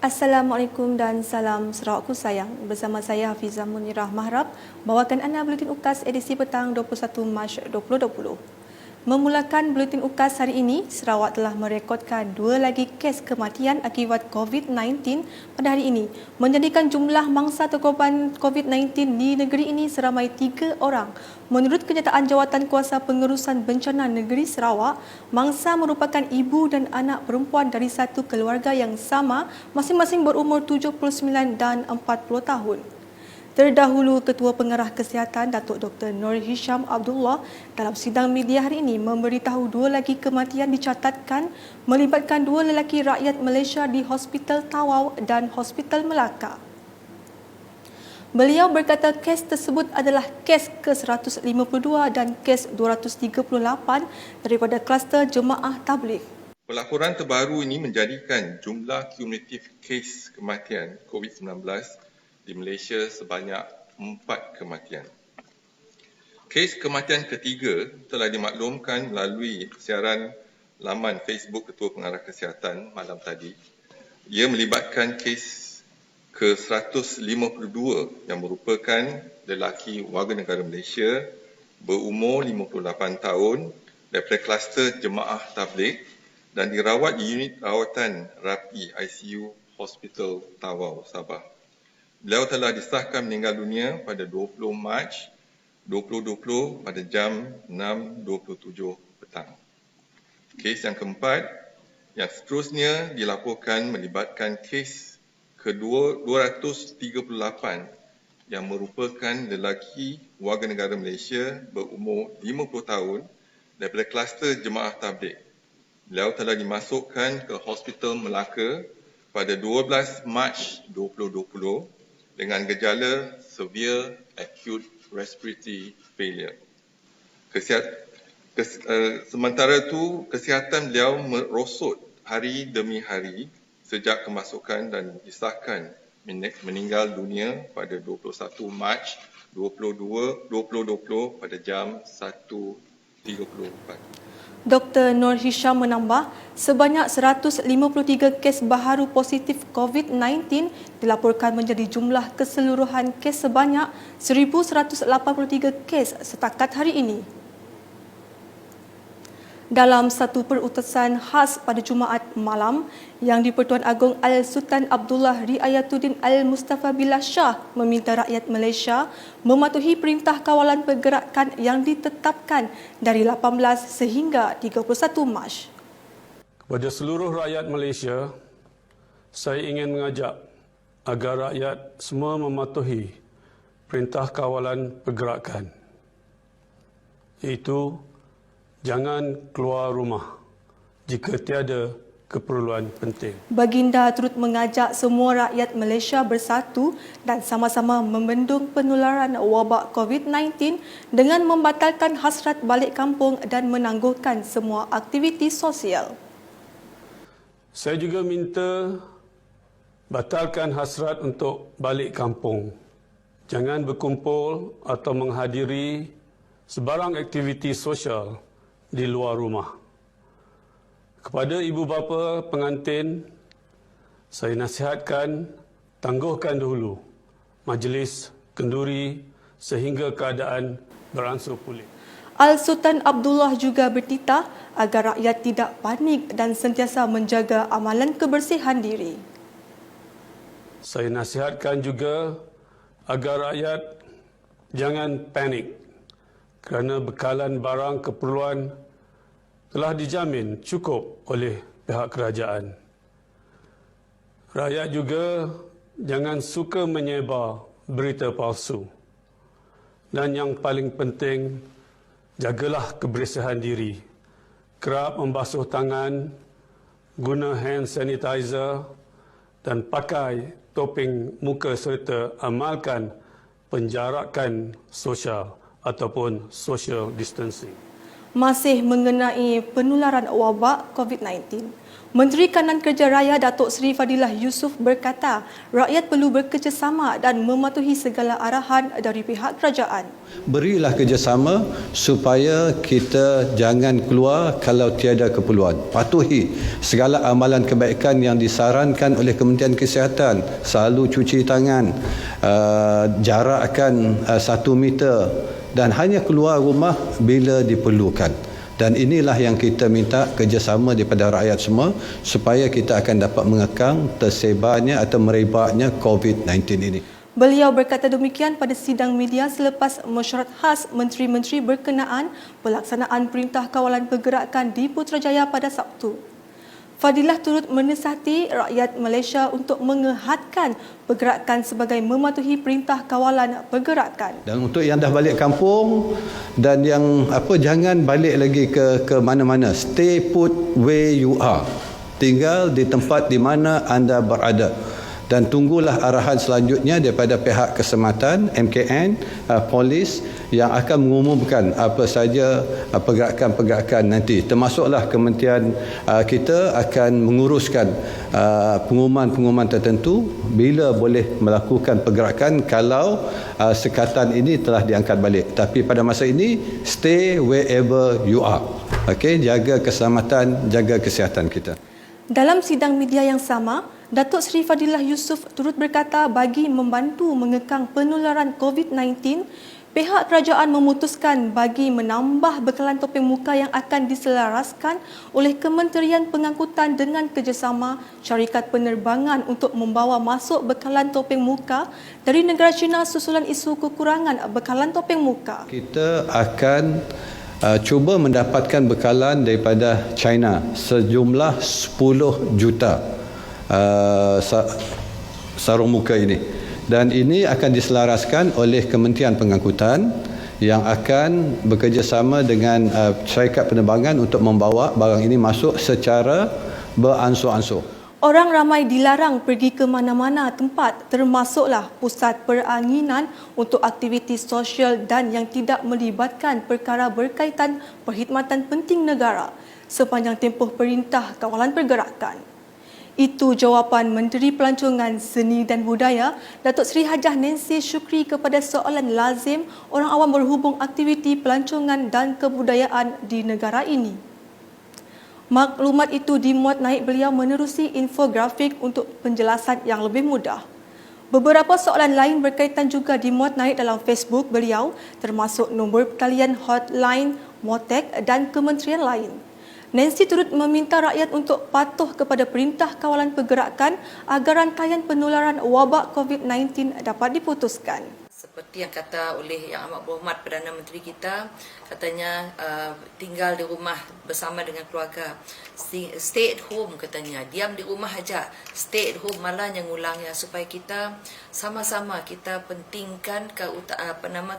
Assalamualaikum dan salam Sarawakku sayang. Bersama saya Hafizah Munirah Mahrab, bawakan anda Buletin UKAS edisi petang 21 Mac 2020. Memulakan Buletin UKAS hari ini, Sarawak telah merekodkan 2 lagi kes kematian akibat COVID-19 pada hari ini, menjadikan jumlah mangsa terkorban COVID-19 di negeri ini seramai 3 orang. Menurut kenyataan Jawatan Kuasa Pengurusan Bencana Negeri Sarawak, mangsa merupakan ibu dan anak perempuan dari satu keluarga yang sama, masing-masing berumur 79 dan 40 tahun. Terdahulu, Ketua Pengarah Kesihatan Datuk Dr. Nur Hisham Abdullah dalam sidang media hari ini memberitahu 2 lagi kematian dicatatkan melibatkan 2 lelaki rakyat Malaysia di Hospital Tawau dan Hospital Melaka. Beliau berkata kes tersebut adalah kes ke-152 dan kes 238 daripada kluster jemaah tabligh. Pelaporan terbaru ini menjadikan jumlah kumulatif kes kematian COVID-19 di Malaysia sebanyak 4 kematian. Kes kematian ketiga telah dimaklumkan melalui siaran laman Facebook Ketua Pengarah Kesihatan malam tadi. Ia melibatkan kes ke-152 yang merupakan lelaki warga negara Malaysia berumur 58 tahun daripada kluster jemaah tabligh dan dirawat di unit rawatan rapi ICU Hospital Tawau, Sabah. Beliau telah disahkan meninggal dunia pada 20 Mac 2020 pada jam 6.27 petang. Kes yang keempat yang seterusnya dilaporkan melibatkan kes ke-238 yang merupakan lelaki warga negara Malaysia berumur 50 tahun daripada kluster jemaah tabligh. Beliau telah dimasukkan ke Hospital Melaka pada 12 Mac 2020 dengan gejala severe acute respiratory failure. Sementara itu, kesihatan beliau merosot hari demi hari sejak kemasukan dan disahkan meninggal dunia pada 21 Mac 2020 pada jam 1.34. Dr. Nur Hisham menambah, sebanyak 153 kes baharu positif COVID-19 dilaporkan menjadi jumlah keseluruhan kes sebanyak 1,183 kes setakat hari ini. Dalam satu perutusan khas pada Jumaat malam, Yang di-Pertuan Agong Al-Sultan Abdullah Riayatuddin Al-Mustafa Billah Shah meminta rakyat Malaysia mematuhi perintah kawalan pergerakan yang ditetapkan dari 18 sehingga 31 Mac. Kepada seluruh rakyat Malaysia, saya ingin mengajak agar rakyat semua mematuhi perintah kawalan pergerakan, iaitu jangan keluar rumah jika tiada keperluan penting. Baginda turut mengajak semua rakyat Malaysia bersatu dan sama-sama membendung penularan wabak COVID-19 dengan membatalkan hasrat balik kampung dan menangguhkan semua aktiviti sosial. Saya juga minta batalkan hasrat untuk balik kampung. Jangan berkumpul atau menghadiri sebarang aktiviti sosial di luar rumah. Kepada ibu bapa pengantin, saya nasihatkan tangguhkan dahulu majlis kenduri sehingga keadaan beransur pulih. Al-Sultan Abdullah juga bertitah agar rakyat tidak panik dan sentiasa menjaga amalan kebersihan diri. Saya nasihatkan juga agar rakyat jangan panik kerana bekalan barang keperluan telah dijamin cukup oleh pihak kerajaan. Rakyat juga jangan suka menyebar berita palsu. Dan yang paling penting, jagalah kebersihan diri. Kerap membasuh tangan, guna hand sanitizer dan pakai topeng muka serta amalkan penjarakan sosial ataupun social distancing. Masih mengenai penularan wabak COVID-19. Menteri Kanan Kerja Raya Datuk Seri Fadilah Yusof berkata, rakyat perlu bekerjasama dan mematuhi segala arahan dari pihak kerajaan. Berilah kerjasama supaya kita jangan keluar kalau tiada keperluan. Patuhi segala amalan kebaikan yang disarankan oleh Kementerian Kesihatan. Selalu cuci tangan, jarakkan 1 meter dan hanya keluar rumah bila diperlukan. Dan inilah yang kita minta kerjasama daripada rakyat semua supaya kita akan dapat mengekang tersebarnya atau merebaknya COVID-19 ini. Beliau berkata demikian pada sidang media selepas mesyuarat khas menteri-menteri berkenaan pelaksanaan Perintah Kawalan Pergerakan di Putrajaya pada Sabtu. Fadilah turut menasihati rakyat Malaysia untuk mengehatkan pergerakan sebagai mematuhi Perintah Kawalan Pergerakan. Dan untuk yang dah balik kampung dan yang jangan balik lagi ke mana-mana. Stay put where you are. Tinggal di tempat di mana anda berada. Dan tunggulah arahan selanjutnya daripada pihak keselamatan, MKN, polis yang akan mengumumkan apa saja pergerakan-pergerakan nanti. Termasuklah kementerian kita akan menguruskan pengumuman-pengumuman tertentu bila boleh melakukan pergerakan kalau sekatan ini telah diangkat balik. Tapi pada masa ini, stay wherever you are. Okey, jaga keselamatan, jaga kesihatan kita. Dalam sidang media yang sama, Datuk Seri Fadilah Yusof turut berkata bagi membantu mengekang penularan COVID-19, pihak kerajaan memutuskan bagi menambah bekalan topeng muka yang akan diselaraskan oleh Kementerian Pengangkutan dengan kerjasama syarikat penerbangan untuk membawa masuk bekalan topeng muka dari negara China susulan isu kekurangan bekalan topeng muka. Kita akan cuba mendapatkan bekalan daripada China sejumlah 10 juta sarung muka ini, dan ini akan diselaraskan oleh Kementerian Pengangkutan yang akan bekerjasama dengan syarikat penerbangan untuk membawa barang ini masuk secara beransur-ansur. Orang ramai dilarang pergi ke mana-mana tempat, termasuklah pusat peranginan untuk aktiviti sosial dan yang tidak melibatkan perkara berkaitan perkhidmatan penting negara sepanjang tempoh Perintah Kawalan Pergerakan. Itu jawapan Menteri Pelancongan Seni dan Budaya Datuk Seri Hajah Nancy Shukri kepada soalan lazim orang awam berhubung aktiviti pelancongan dan kebudayaan di negara ini. Maklumat itu dimuat naik beliau menerusi infografik untuk penjelasan yang lebih mudah. Beberapa soalan lain berkaitan juga dimuat naik dalam Facebook beliau, termasuk nombor talian hotline MOTEK dan kementerian lain. Nancy turut meminta rakyat untuk patuh kepada Perintah Kawalan Pergerakan agar rantaian penularan wabak COVID-19 dapat diputuskan. Seperti yang kata oleh Yang Amat Berhormat Perdana Menteri kita, katanya tinggal di rumah bersama dengan keluarga. Stay at home katanya, diam di rumah aja. Stay at home malahnya ngulangnya, supaya kita sama-sama kita pentingkan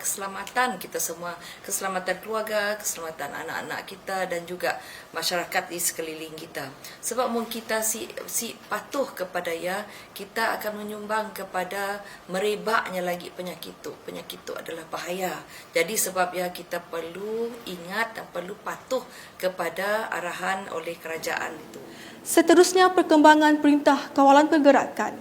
keselamatan kita semua, keselamatan keluarga, keselamatan anak-anak kita dan juga masyarakat di sekeliling kita. Sebab mungkin kita si patuh kepada kita akan menyumbang kepada merebaknya lagi penyakit itu. Penyakit itu adalah bahaya. Jadi sebab kita perlu ingat dan perlu patuh kepada arahan oleh kerajaan itu. Seterusnya perkembangan Perintah Kawalan Pergerakan.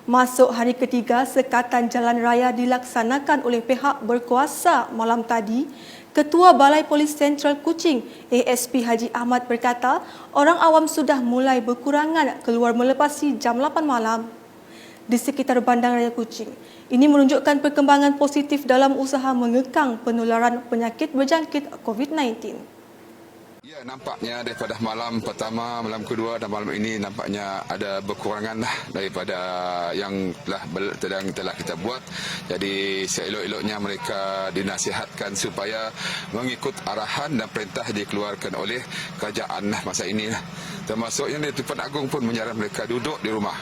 Masuk hari ketiga sekatan jalan raya dilaksanakan oleh pihak berkuasa malam tadi, Ketua Balai Polis Sentral Kuching, ASP Haji Ahmad berkata, orang awam sudah mulai berkurangan keluar melepasi jam 8 malam di sekitar Bandar Raya Kuching. Ini menunjukkan perkembangan positif dalam usaha mengekang penularan penyakit berjangkit COVID-19. Ya, nampaknya daripada malam pertama, malam kedua dan malam ini nampaknya ada berkurangan daripada yang telah kita buat. Jadi seelok-eloknya mereka dinasihatkan supaya mengikut arahan dan perintah dikeluarkan oleh kerajaan masa ini. Termasuk yang di Tuan Agong pun menyarankan mereka duduk di rumah.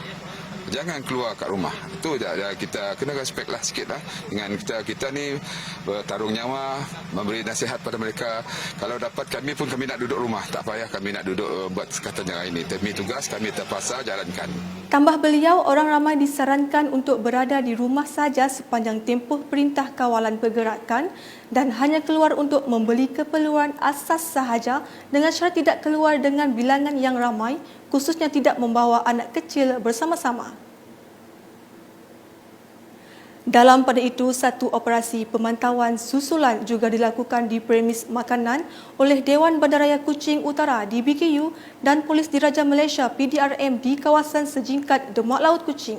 jangan keluar kat rumah. Itu kita kena respect lah sikit lah dengan kita ni bertarung nyawa, memberi nasihat pada mereka. Kalau dapat kami pun kami nak duduk rumah, tak payah kami nak duduk buat katanya ini. Demi tugas kami terpaksa jalankan. Tambah beliau, orang ramai disarankan untuk berada di rumah saja sepanjang tempoh perintah kawalan pergerakan dan hanya keluar untuk membeli keperluan asas sahaja dengan syarat tidak keluar dengan bilangan yang ramai, khususnya tidak membawa anak kecil bersama-sama. Dalam pada itu, satu operasi pemantauan susulan juga dilakukan di premis makanan oleh Dewan Bandaraya Kuching Utara DBKU dan Polis Diraja Malaysia PDRM di kawasan sejingkat Demak Laut Kuching.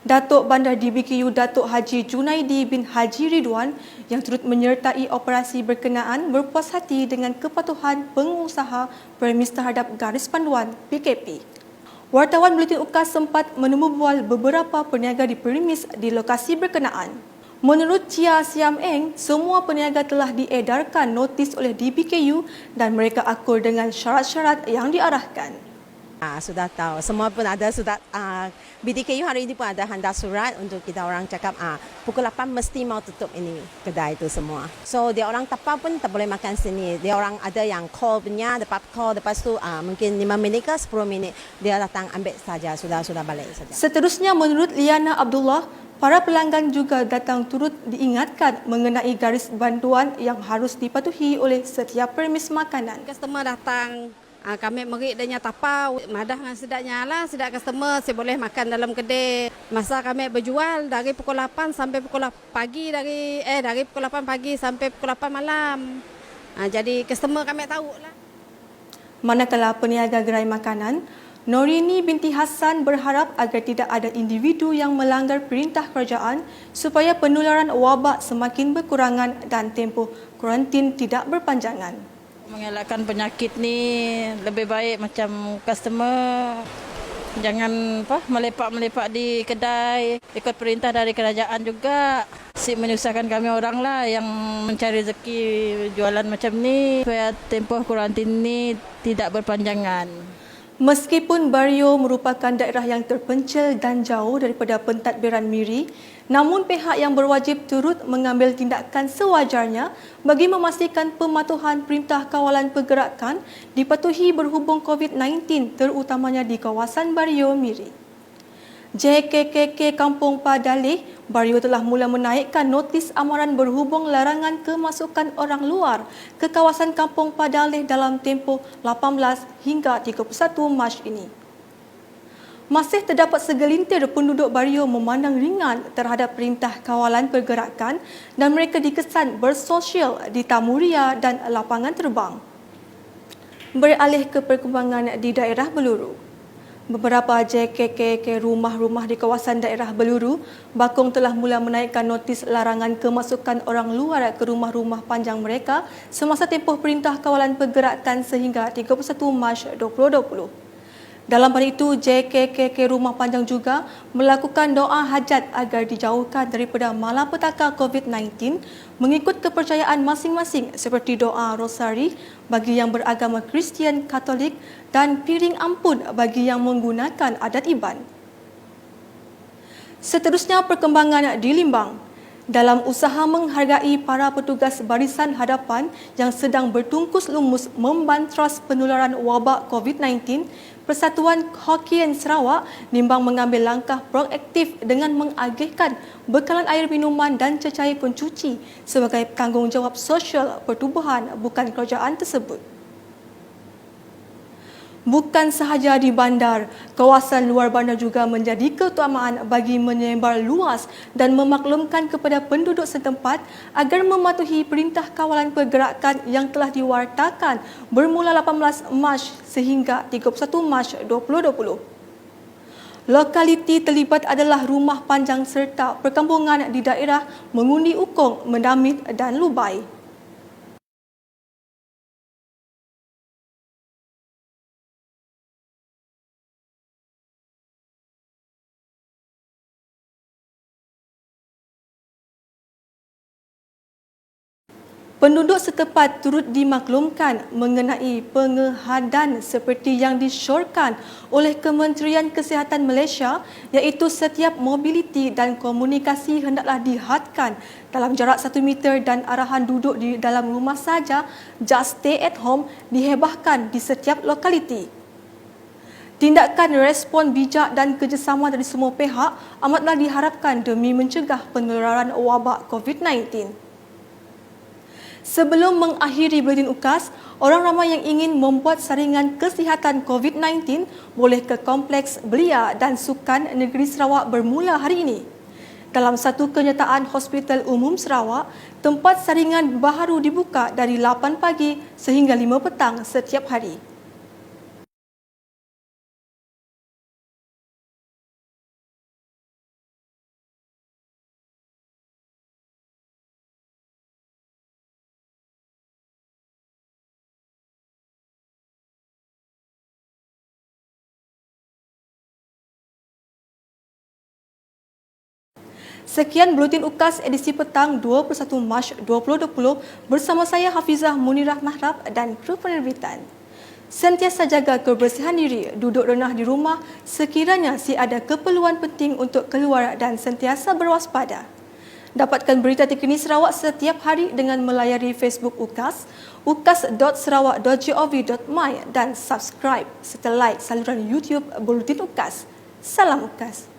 Datuk Bandar DBKU Datuk Haji Junaidi bin Haji Ridwan yang turut menyertai operasi berkenaan berpuas hati dengan kepatuhan pengusaha premis terhadap garis panduan PKP. Wartawan Buletin UKAS sempat menemubual beberapa peniaga di premis di lokasi berkenaan. Menurut Chia Siam Eng, semua peniaga telah diedarkan notis oleh DBKU dan mereka akur dengan syarat-syarat yang diarahkan. Sudah tahu, semua pun ada sudah. BDKU hari ini pun ada hantar surat untuk kita orang cakap pukul 8 mesti mau tutup ini kedai itu semua. So dia orang tapau pun tak boleh makan sini. Dia orang ada yang call punya, dapat call, lepas tu mungkin 5 minit ke 10 minit dia datang ambil saja, sudah balik saja. Seterusnya, menurut Liana Abdullah, para pelanggan juga datang turut diingatkan mengenai garis bantuan yang harus dipatuhi oleh setiap premis makanan. Customer datang, kami merik dia tapau, madah dengan sedapnya lah, sedap customer saya boleh makan dalam kedai. Masa kami berjual dari pukul 8 sampai pukul pagi dari pukul 8 pagi sampai pukul 8 malam. Jadi customer kami tahu lah. Manakala peniaga gerai makanan, Norini binti Hassan berharap agar tidak ada individu yang melanggar perintah kerajaan supaya penularan wabak semakin berkurangan dan tempoh kuarantin tidak berpanjangan. Mengelakkan penyakit ni lebih baik macam customer jangan melepak-melepak di kedai, ikut perintah dari kerajaan juga. Menyusahkan kami orang lah yang mencari rezeki jualan macam ni supaya tempoh kuarantin ni tidak berpanjangan. Meskipun Bario merupakan daerah yang terpencil dan jauh daripada pentadbiran Miri, namun pihak yang berwajib turut mengambil tindakan sewajarnya bagi memastikan pematuhan perintah kawalan pergerakan dipatuhi berhubung COVID-19 terutamanya di kawasan Bario Miri. JKKK Kampung Padaleh, Bario telah mula menaikkan notis amaran berhubung larangan kemasukan orang luar ke kawasan Kampung Padaleh dalam tempoh 18 hingga 31 Mac ini. Masih terdapat segelintir penduduk Bario memandang ringan terhadap perintah kawalan pergerakan dan mereka dikesan bersosial di tamuria dan lapangan terbang. Beralih ke perkembangan di daerah Beluru. Beberapa JKKK rumah-rumah di kawasan daerah Beluru, Bakong telah mula menaikkan notis larangan kemasukan orang luar ke rumah-rumah panjang mereka semasa tempoh perintah kawalan pergerakan sehingga 31 Mac 2020. Dalam pada itu, JKKK Rumah Panjang juga melakukan doa hajat agar dijauhkan daripada malapetaka COVID-19 mengikut kepercayaan masing-masing seperti doa rosari bagi yang beragama Kristian Katolik dan piring ampun bagi yang menggunakan adat Iban. Seterusnya, perkembangan di Limbang. Dalam usaha menghargai para petugas barisan hadapan yang sedang bertungkus lumus membantras penularan wabak COVID-19, Persatuan Hokkien Sarawak Limbang mengambil langkah proaktif dengan mengagihkan bekalan air minuman dan cecair pencuci sebagai tanggungjawab sosial pertubuhan bukan kerajaan tersebut. Bukan sahaja di bandar, kawasan luar bandar juga menjadi keutamaan bagi menyebar luas dan memaklumkan kepada penduduk setempat agar mematuhi perintah kawalan pergerakan yang telah diwartakan bermula 18 Mac sehingga 31 Mac 2020. Lokaliti terlibat adalah Rumah Panjang serta perkampungan di daerah Mengundi Ukong, Mendamit dan Lubai. Penduduk setempat turut dimaklumkan mengenai pengehadan seperti yang disyorkan oleh Kementerian Kesihatan Malaysia, iaitu setiap mobiliti dan komunikasi hendaklah dihadkan dalam jarak 1 meter dan arahan duduk di dalam rumah saja, just stay at home, dihebahkan di setiap lokaliti. Tindakan respon bijak dan kerjasama dari semua pihak amatlah diharapkan demi mencegah penularan wabak COVID-19. Sebelum mengakhiri Buletin UKAS, orang ramai yang ingin membuat saringan kesihatan COVID-19 boleh ke Kompleks Belia dan Sukan Negeri Sarawak bermula hari ini. Dalam satu kenyataan Hospital Umum Sarawak, tempat saringan baharu dibuka dari 8 pagi sehingga 5 petang setiap hari. Sekian Buletin UKAS edisi petang 21 Mac 2020 bersama saya Hafizah Munirah Mahrab dan kru penerbitan. Sentiasa jaga kebersihan diri, duduk rendah di rumah sekiranya ada keperluan penting untuk keluar dan sentiasa berwaspada. Dapatkan berita terkini Sarawak setiap hari dengan melayari Facebook UKAS, ukas.sarawak.gov.my dan subscribe serta like saluran YouTube Buletin UKAS. Salam UKAS.